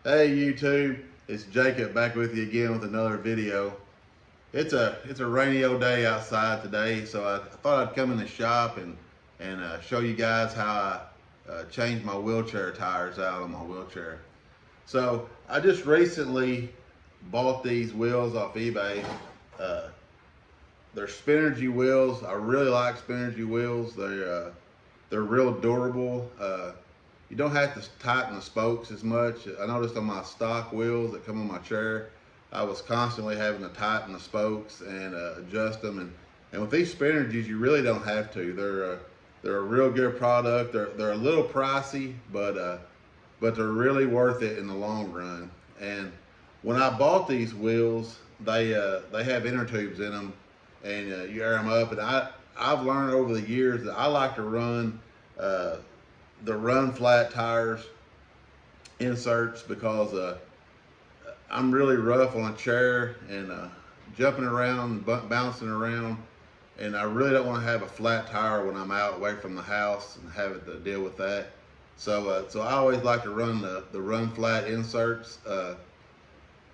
Hey YouTube, it's Jacob back with you again with another video. It's a rainy old day outside today, so I thought I'd come in the shop and show you guys how I changed my wheelchair tires out on my wheelchair. So I just recently bought these wheels off eBay. Uh, they're Spinergy wheels. I really like Spinergy wheels. They're real durable. You don't have to tighten the spokes as much. I noticed on my stock wheels that come on my chair, I was constantly having to tighten the spokes and adjust them. And with these Spinergies, you really don't have to. They're a real good product. They're a little pricey, but they're really worth it in the long run. And when I bought these wheels, they have inner tubes in them, and you air them up. And I've learned over the years that I like to run the run flat tires inserts because I'm really rough on a chair and jumping around, bouncing around, and I really don't want to have a flat tire when I'm out away from the house and having to deal with that. So I always like to run the run flat inserts.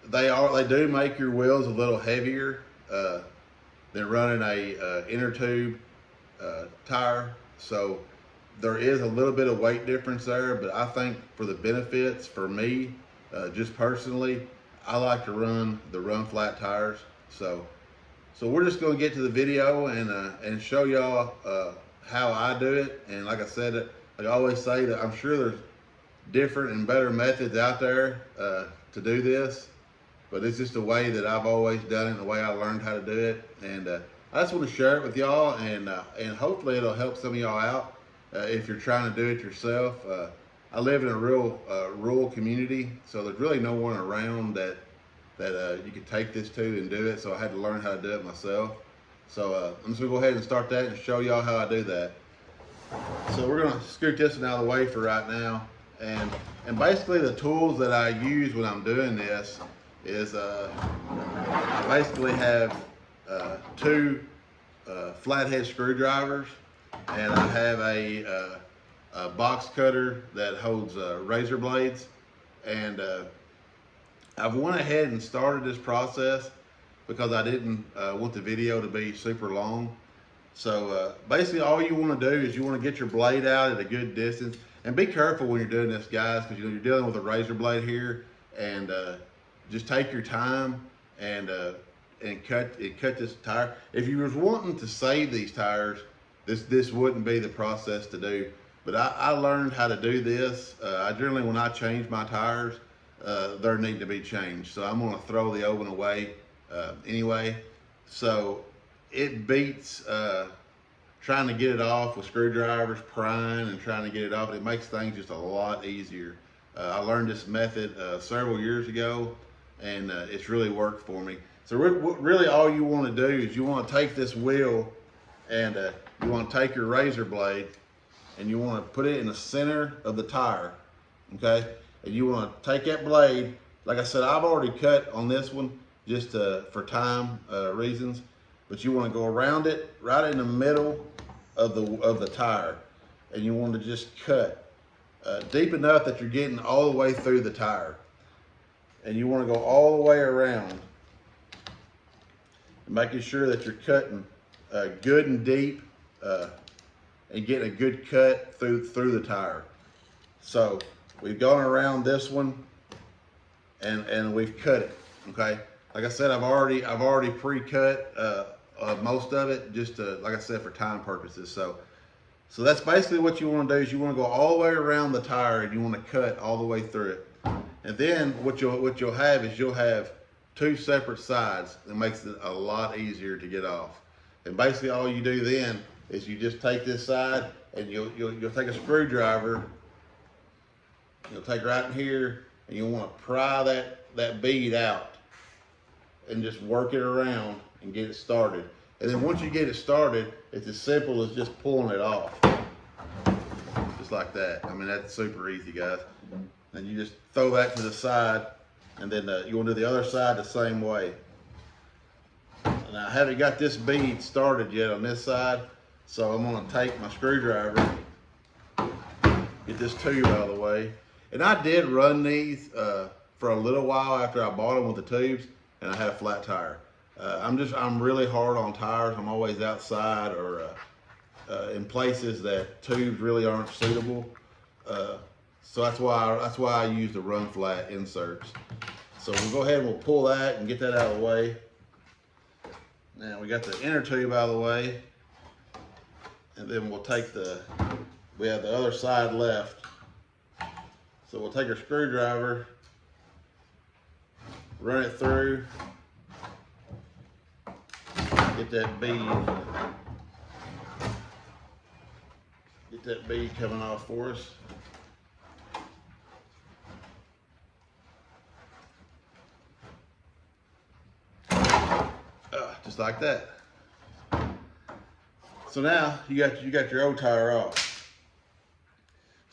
They do make your wheels a little heavier than running a inner tube tire. So there is a little bit of weight difference there, but I think for the benefits, for me, just personally, I like to run the run flat tires. So we're just going to get to the video and show y'all how I do it. And like I said, like I always say, that I'm sure there's different and better methods out there to do this, but it's just the way that I've always done it and the way I learned how to do it. And I just want to share it with y'all, and hopefully it'll help some of y'all out. If you're trying to do it yourself. I live in a real rural community, so there's really no one around that you could take this to and do it, so I had to learn how to do it myself. So I'm just gonna go ahead and start that and show y'all how I do that. So we're gonna scoot this one out of the way for right now, and basically the tools that I use when I'm doing this is I basically have two flathead screwdrivers, and I have a box cutter that holds razor blades. And I've went ahead and started this process because I didn't want the video to be super long. So basically all you want to do is you want to get your blade out at a good distance, and be careful when you're doing this, guys, because you're dealing with a razor blade here. And just take your time and cut this tire. If you was wanting to save these tires, this wouldn't be the process to do. But I learned how to do this. I generally, when I change my tires, they need to be changed. So I'm gonna throw the old one away anyway. So it beats trying to get it off with screwdrivers, prying and trying to get it off. It makes things just a lot easier. I learned this method several years ago, and it's really worked for me. So really all you wanna do is you wanna take this wheel, and you want to take your razor blade and you want to put it in the center of the tire, okay? And you want to take that blade, like I said, I've already cut on this one just for time reasons, but you want to go around it right in the middle of the tire, and you want to just cut deep enough that you're getting all the way through the tire, and you want to go all the way around, making sure that you're cutting good and deep, and getting a good cut through the tire. So we've gone around this one and we've cut it. Okay, like I said, I've already pre-cut most of it, just like I said, for time purposes. So that's basically what you want to do. Is you want to go all the way around the tire, and you want to cut all the way through it. And then what you'll have is you'll have two separate sides. That makes it a lot easier to get off. And basically all you do then is you just take this side, and you'll take a screwdriver, you'll take right in here, and you'll want to pry that bead out and just work it around and get it started. And then once you get it started, it's as simple as just pulling it off. Just like that. I mean, that's super easy, guys. And you just throw that to the side, and then you want to do the other side the same way. Now, I haven't got this bead started yet on this side, so I'm gonna take my screwdriver, get this tube out of the way. And I did run these for a little while after I bought them with the tubes, and I had a flat tire. I'm really hard on tires. I'm always outside or in places that tubes really aren't suitable. So that's why I use the run flat inserts. So we'll go ahead and we'll pull that and get that out of the way. Now we got the inner tube out of the way, and then we'll take we have the other side left. So we'll take our screwdriver, run it through, get that bead coming off for us. Just like that. So now you got your old tire off.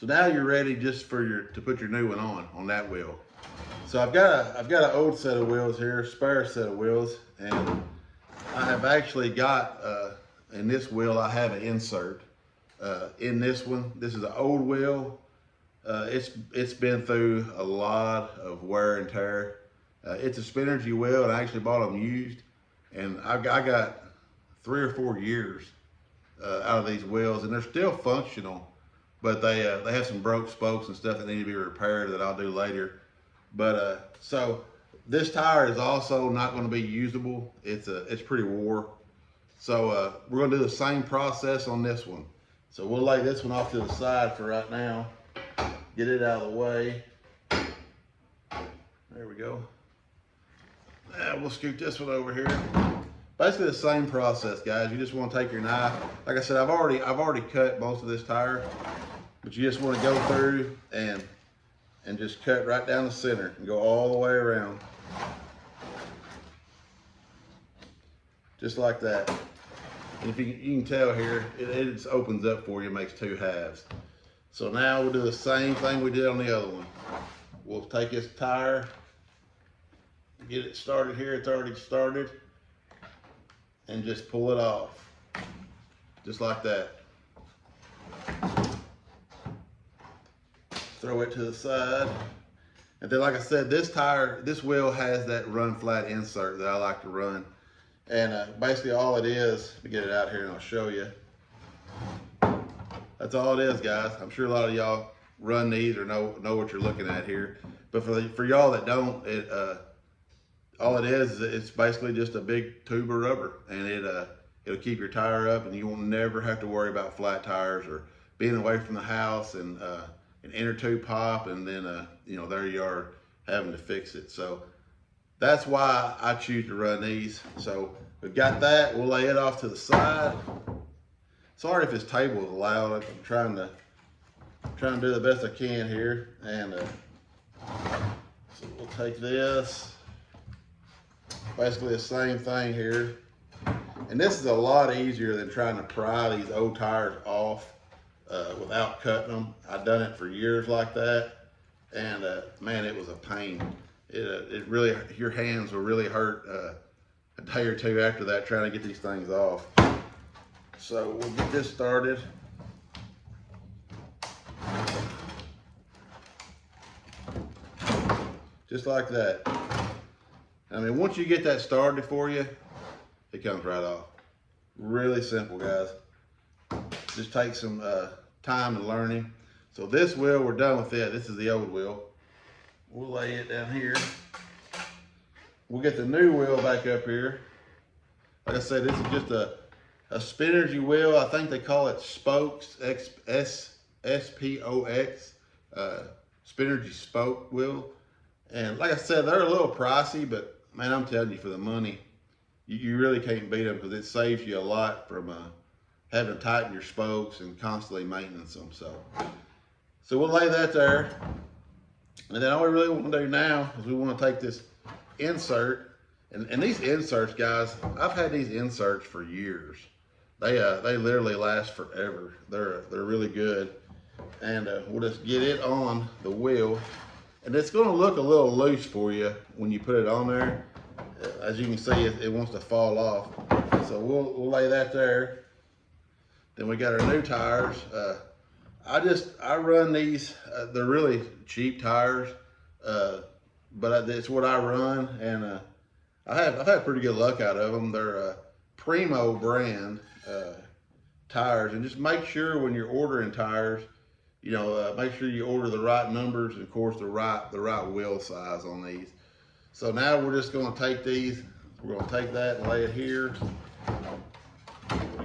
So now you're ready just to put your new one on that wheel. So I've got an old set of wheels here, spare set of wheels, and I have actually got in this wheel I have an insert. In this one, this is an old wheel. It's been through a lot of wear and tear. It's a Spinergy wheel, and I actually bought them used, and I got 3 or 4 years out of these wheels, and they're still functional, but they have some broke spokes and stuff that need to be repaired that I'll do later. But so this tire is also not going to be usable. It's pretty wore. So we're going to do the same process on this one. So we'll lay this one off to the side for right now. Get it out of the way. There we go. Now we'll scoot this one over here. Basically the same process, guys. You just want to take your knife. Like I said, I've already cut most of this tire, but you just want to go through and just cut right down the center and go all the way around. Just like that. And if you can tell here, it just opens up for you, makes 2 halves. So now we'll do the same thing we did on the other one. We'll take this tire, get it started here, it's already started, and just pull it off. Just like that. Throw it to the side. And then, like I said, this wheel has that run flat insert that I like to run. And basically all it is, let me get it out here and I'll show you. That's all it is, guys. I'm sure a lot of y'all run these or know what you're looking at here. But for y'all that don't, all it is it's basically just a big tube of rubber, and it'll keep your tire up, and you will never have to worry about flat tires or being away from the house and an inner tube pop, and then there you are having to fix it. So that's why I choose to run these. So we've got that. We'll lay it off to the side. Sorry if this table is loud. I'm trying to do the best I can here. And so we'll take this. Basically the same thing here. And this is a lot easier than trying to pry these old tires off without cutting them. I've done it for years like that, and man, it was a pain. It really, your hands will really hurt a day or two after that trying to get these things off. So we'll get this started. Just like that. I mean, once you get that started for you, it comes right off. Really simple, guys. Just take some time and learning. So this wheel, we're done with it. This is the old wheel. We'll lay it down here. We'll get the new wheel back up here. Like I said, this is just a Spinergy wheel. I think they call it spokes, S-P-O-X, Spinergy spoke wheel. And like I said, they're a little pricey, but man, I'm telling you, for the money, you really can't beat them, because it saves you a lot from having to tighten your spokes and constantly maintenance them. So we'll lay that there. And then all we really want to do now is we want to take this insert, and these inserts, guys, I've had these inserts for years. They literally last forever. They're really good. And we'll just get it on the wheel. And it's going to look a little loose for you when you put it on there. As you can see, it wants to fall off. So we'll lay that there. Then we got our new tires. I run these, they're really cheap tires. but it's what I run, and I've had pretty good luck out of them. They're a Primo brand tires, and just make sure when you're ordering tires, make sure you order the right numbers and of course the right wheel size on these. So now we're just going to take these. We're going to take that and lay it here.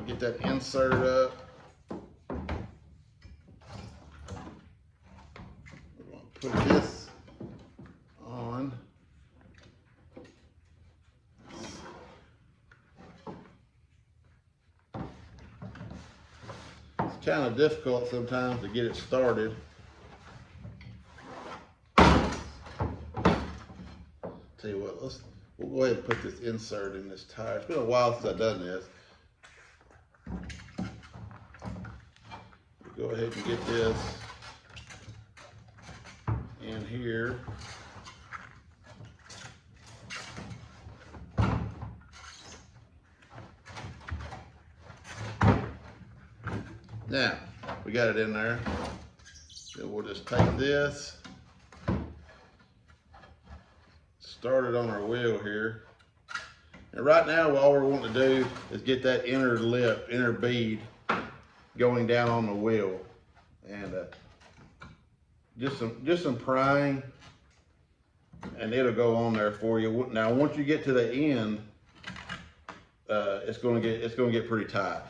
Get that insert up. We're going to put this on. It's kind of difficult sometimes to get it started. Tell you what, we'll go ahead and put this insert in this tire. It's been a while since I've done this. We'll go ahead and get this in here. Now, we got it in there. Then we'll just take this, start it on our wheel here. And right now, all we're wanting to do is get that inner bead going down on the wheel. And just some prying, and it'll go on there for you. Now, once you get to the end, it's gonna get pretty tight.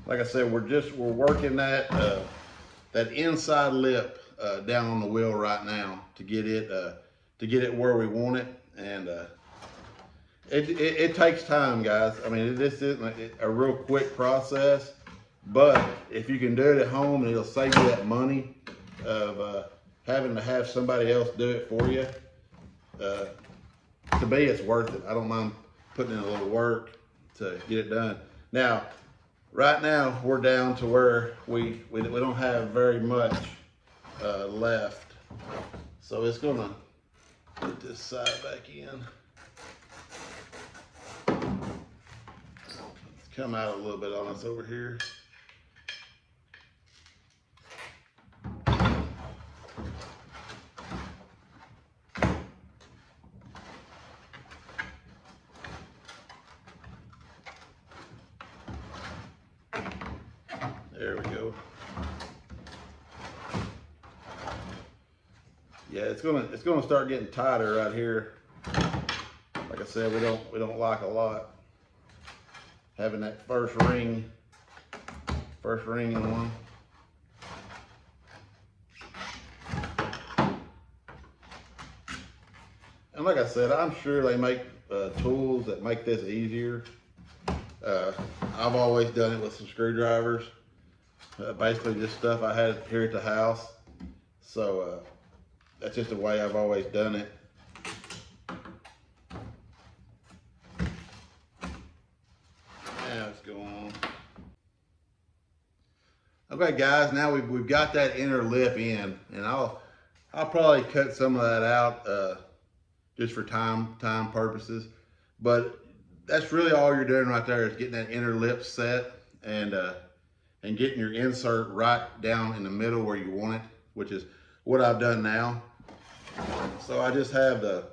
Like I said, we're working that inside lip down on the wheel right now to get it where we want it, and it takes time, guys. I mean, this isn't a real quick process, but if you can do it at home, and it'll save you that money of having to have somebody else do it for you. To me, it's worth it. I don't mind putting in a little work to get it done. Now, right now, we're down to where we don't have very much left. So it's gonna put this side back in. It's come out a little bit on us over here. There we go. Yeah, it's gonna start getting tighter right here. Like I said, we don't like a lot having that first ring in one. And like I said, I'm sure they make tools that make this easier. I've always done it with some screwdrivers. Basically just stuff I had here at the house. So that's just the way I've always done it. Now let's go on. Okay guys, now we've got that inner lip in, and I'll probably cut some of that out just for time purposes. But that's really all you're doing right there, is getting that inner lip set and getting your insert right down in the middle where you want it, which is what I've done now. So I just have the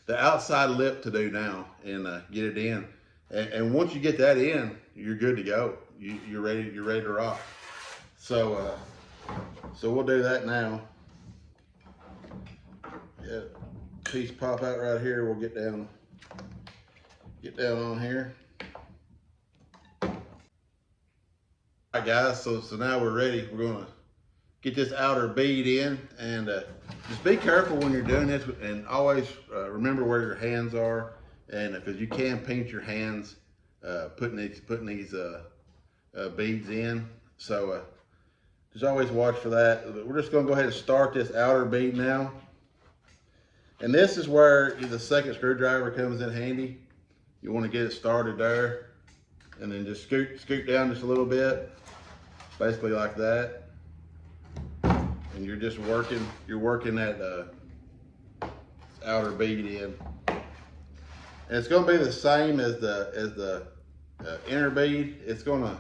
outside lip to do now, and get it in. And once you get that in, you're good to go. You're ready to rock. So we'll do that now. Yeah, piece pop out right here. We'll get down on here. All right guys, so now we're ready. We're gonna get this outer bead in, and just be careful when you're doing this, and always remember where your hands are, and because you can pinch your hands putting these beads in. So just always watch for that. We're just gonna go ahead and start this outer bead now, and this is where the second screwdriver comes in handy. You want to get it started there, and then just scoot down just a little bit, basically like that. And you're just working that outer bead in. And it's going to be the same as the inner bead. It's gonna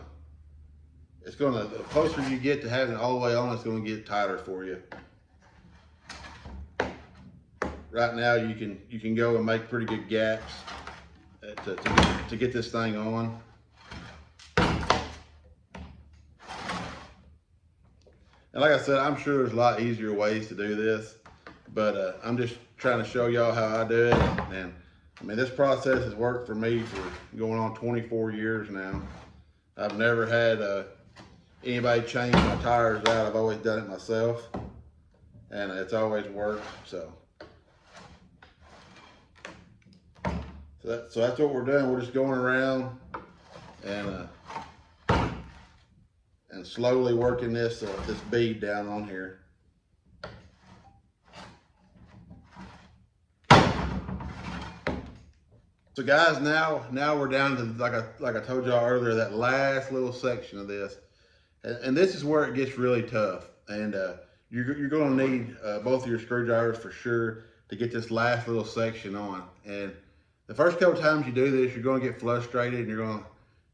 the closer you get to having it all the way on, it's going to get tighter for you. Right now, you can go and make pretty good gaps to get this thing on. And like I said, I'm sure there's a lot easier ways to do this, but I'm just trying to show y'all how I do it. And I mean, this process has worked for me for going on 24 years now. I've never had anybody change my tires out. I've always done it myself, and it's always worked. So that's what we're doing. We're just going around and slowly working this bead down on here. So guys, now we're down to, like I told y'all earlier, that last little section of this, and this is where it gets really tough. And you're going to need both of your screwdrivers for sure to get this last little section on. And the first couple times you do this, you're going to get frustrated, and you're going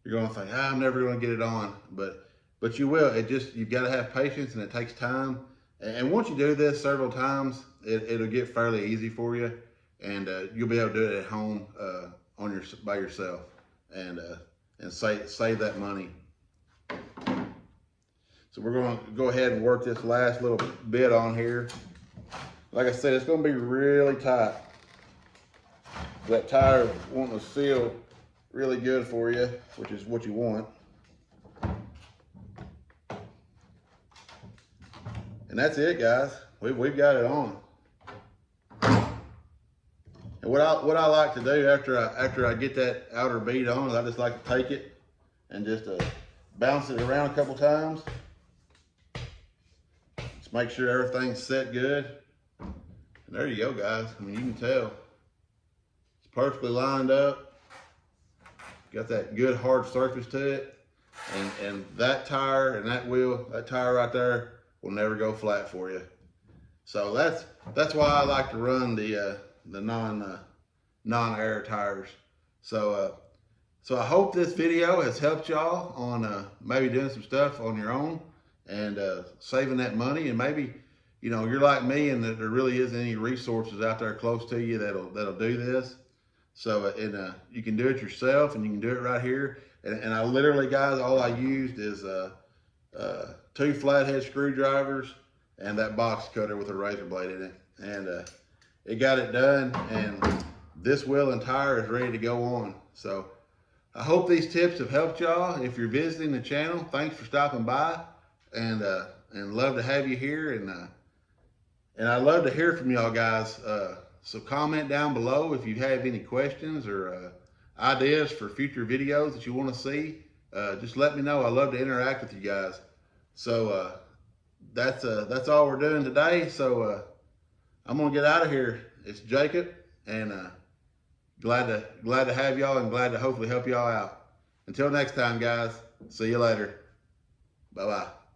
to think, I'm never going to get it on. But you will. You've got to have patience, and it takes time. And once you do this several times, it'll get fairly easy for you, and you'll be able to do it at home by yourself, and save that money. So we're going to go ahead and work this last little bit on here. Like I said, it's going to be really tight. That tire wanting to seal really good for you, which is what you want. And that's it, guys. We've got it on. And what I like to do after I get that outer bead on is I just like to take it and just bounce it around a couple times. Just make sure everything's set good. And there you go, guys. I mean, you can tell it's perfectly lined up. Got that good hard surface to it, and that tire and that wheel, that tire right there, will never go flat for you. So that's why I like to run the non-air tires. So I hope this video has helped y'all on maybe doing some stuff on your own and saving that money. And maybe you're like me, and that there really isn't any resources out there close to you that'll do this. So you can do it yourself, and you can do it right here. And I literally, guys, all I used is 2 flathead screwdrivers and that box cutter with a razor blade in it, and it got it done. And this wheel and tire is ready to go on. So I hope these tips have helped y'all. If you're visiting the channel, thanks for stopping by, and love to have you here. And I love to hear from y'all guys. So comment down below if you have any questions or ideas for future videos that you want to see. Just let me know. I love to interact with you guys. So that's all we're doing today. So I'm gonna get out of here. It's Jacob, and glad to have y'all, and glad to hopefully help y'all out. Until next time, guys. See you later. Bye bye.